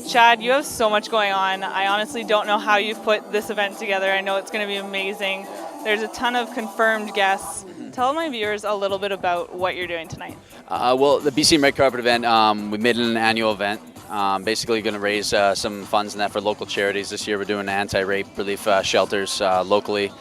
Chad, you have so much going on. I honestly don't know how you've put this event together. I know it's going to be amazing. There's a ton of confirmed guests. Tell my viewers a little bit about what you're doing tonight. Well, the BC Red Carpet event, we made it an annual event. Basically going to raise some funds in that for local charities. This year we're doing anti-rape relief shelters locally.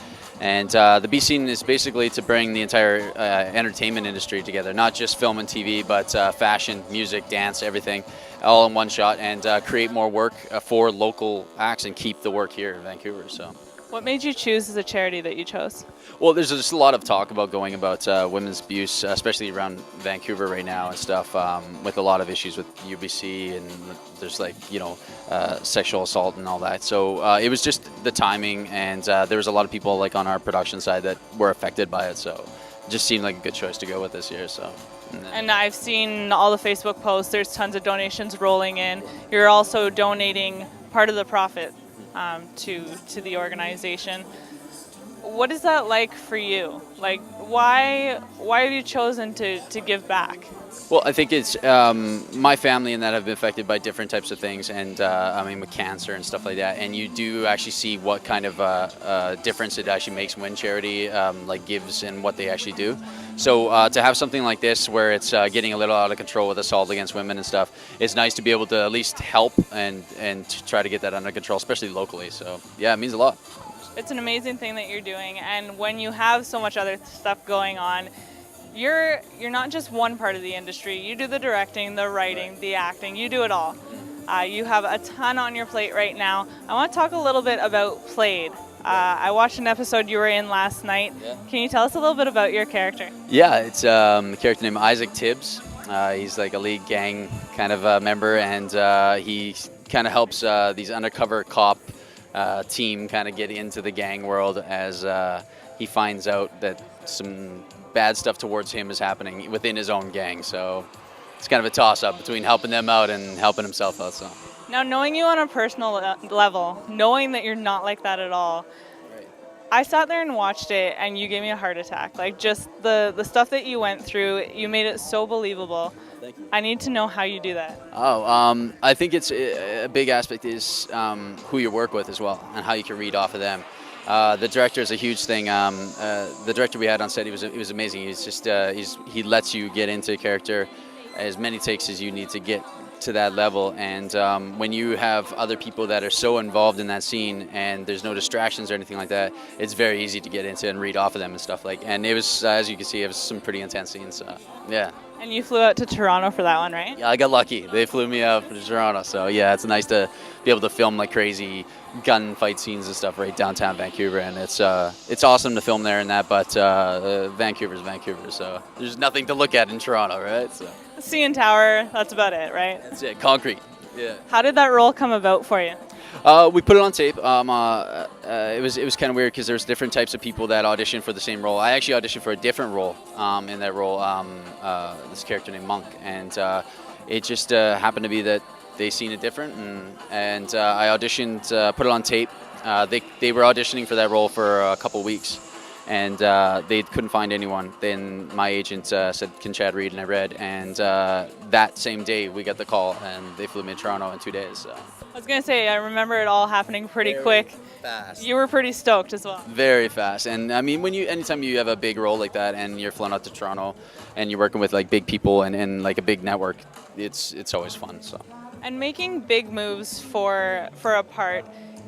And the B Scene is basically to bring the entire entertainment industry together, not just film and TV, but fashion, music, dance, everything, all in one shot, and create more work for local acts and keep the work here in Vancouver. So. What made you choose the charity that you chose? Well, there's just a lot of talk about women's abuse, especially around Vancouver right now and stuff, with a lot of issues with UBC and there's sexual assault and all that. So it was just the timing, and there was a lot of people on our production side that were affected by it. So it just seemed like a good choice to go with this year. So. And I've seen all the Facebook posts. There's tons of donations rolling in. You're also donating part of the profit to the organization. What is that like for you? Why have you chosen to give back? Well, I think it's my family and that have been affected by different types of things, and with cancer and stuff like that. And you do actually see what kind of difference it actually makes when charity gives and what they actually do. So to have something like this where it's getting a little out of control with assault against women and stuff, it's nice to be able to at least help and to try to get that under control, especially locally. So yeah, it means a lot. It's an amazing thing that you're doing, and when you have so much other stuff going on, you're not just one part of the industry. You do the directing, the writing, the acting. You do it all. You have a ton on your plate right now. I want to talk a little bit about Played. I watched an episode you were in last night. Yeah. Can you tell us a little bit about your character? Yeah, it's a character named Isaac Tibbs. He's like a lead gang kind of member, and he kind of helps these undercover cop team kind of get into the gang world as he finds out that some bad stuff towards him is happening within his own gang. So it's kind of a toss-up between helping them out and helping himself out. So. Now, knowing you on a personal level, knowing that you're not like that at all, right. I sat there and watched it, and you gave me a heart attack. Just the stuff that you went through, you made it so believable. Thank you. I need to know how you do that. I think it's a big aspect is who you work with as well, and how you can read off of them. The director is a huge thing. The director we had on set, he was amazing. He's just he lets you get into a character as many takes as you need to get to that level, and when you have other people that are so involved in that scene and there's no distractions or anything like that, it's very easy to get into and read off of them and stuff and it was, as you can see, it was some pretty intense scenes. Yeah. And you flew out to Toronto for that one, right? Yeah, I got lucky. They flew me out to Toronto, so yeah, it's nice to be able to film crazy gunfight scenes and stuff right downtown Vancouver, and it's awesome to film there and that, but Vancouver's Vancouver, so there's nothing to look at in Toronto, right? So. CN Tower, that's about it, right? That's it, concrete. Yeah. How did that role come about for you? We put it on tape. It was kind of weird because there's different types of people that audition for the same role. I actually auditioned for a different role in that role, this character named Monk, and it just happened to be that they seen it different, and I auditioned, put it on tape. They were auditioning for that role for a couple weeks, and they couldn't find anyone. Then my agent said, "Can Chad read?" And I read, and that same day we got the call, and they flew me to Toronto in 2 days. So. I was going to say, I remember it all happening pretty quick. Fast. You were pretty stoked as well. Very fast. And I mean, anytime you have a big role like that and you're flown out to Toronto and you're working with big people and a big network, it's always fun. So. And making big moves for a part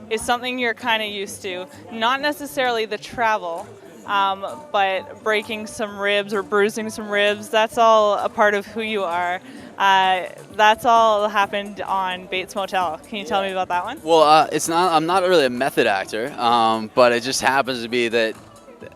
is something you're kind of used to. Not necessarily the travel, but breaking some ribs or bruising some ribs, that's all a part of who you are. That's all happened on Bates Motel. Can you tell me about that one? Well, I'm not really a method actor, but it just happens to be that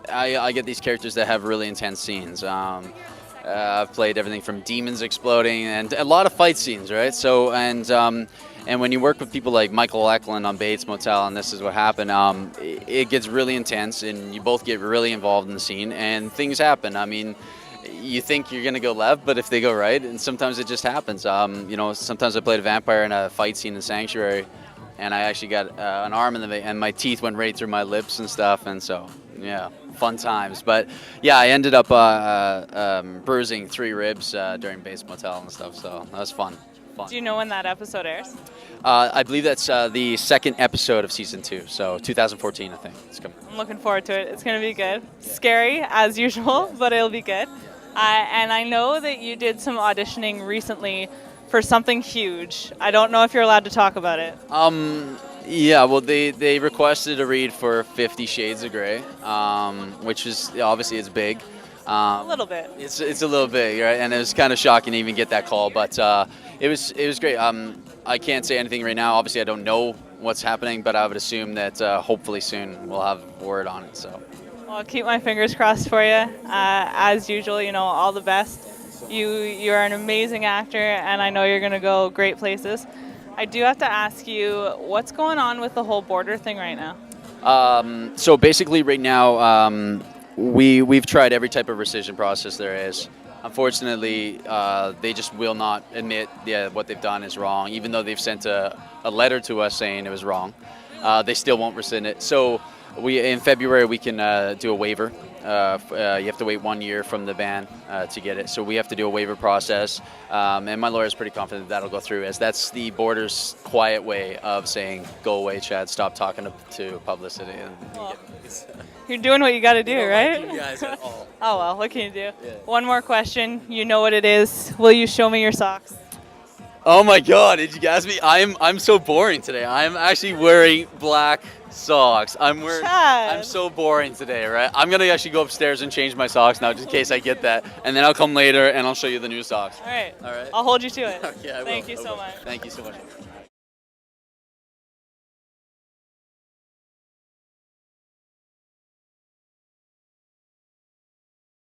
I get these characters that have really intense scenes. I've played everything from demons exploding and a lot of fight scenes, right? So, and when you work with people like Michael Eklund on Bates Motel, and this is what happened, it gets really intense, and you both get really involved in the scene, and things happen. I mean, you think you're going to go left, but if they go right, and sometimes it just happens. Sometimes I played a vampire in a fight scene in Sanctuary, and I actually got an arm and my teeth went right through my lips and stuff, and so, yeah, fun times. But, yeah, I ended up bruising 3 ribs during Bates Motel and stuff, so that was fun. fun. Do you know when that episode airs? I believe that's the second episode of season 2, so 2014, I think. It's coming. I'm looking forward to it. It's going to be good. Scary, as usual, but it'll be good. And I know that you did some auditioning recently for something huge. I don't know if you're allowed to talk about it. Yeah, well, they requested a read for 50 Shades of Grey, which is obviously it's big. A little bit. It's a little big, right? And it was kind of shocking to even get that call, but it was great. I can't say anything right now. Obviously, I don't know what's happening, but I would assume that hopefully soon we'll have word on it. So. Well, I'll keep my fingers crossed for you. As usual, all the best. You're an amazing actor, and I know you're going to go great places. I do have to ask you, what's going on with the whole border thing right now? So basically, right now, we've tried every type of rescission process there is. Unfortunately, they just will not admit what they've done is wrong, even though they've sent a letter to us saying it was wrong. They still won't rescind it. So in February we can do a waiver. You have to wait 1 year from the ban to get it. So we have to do a waiver process, and my lawyer is pretty confident that'll go through, as that's the border's quiet way of saying, "Go away, Chad. Stop talking to publicity." Well, you're doing what you got to do, right? Like you guys at all. Oh well, what can you do? Yeah. One more question. You know what it is. Will you show me your socks? Oh my God! Did you ask me? I'm so boring today. I'm actually wearing black socks. Chad. I'm so boring today, right? I'm gonna actually go upstairs and change my socks now, just in case I get that, and then I'll come later and I'll show you the new socks. All right. All right. I'll hold you to it. Okay, I will. Thank you so much. Thank you so much.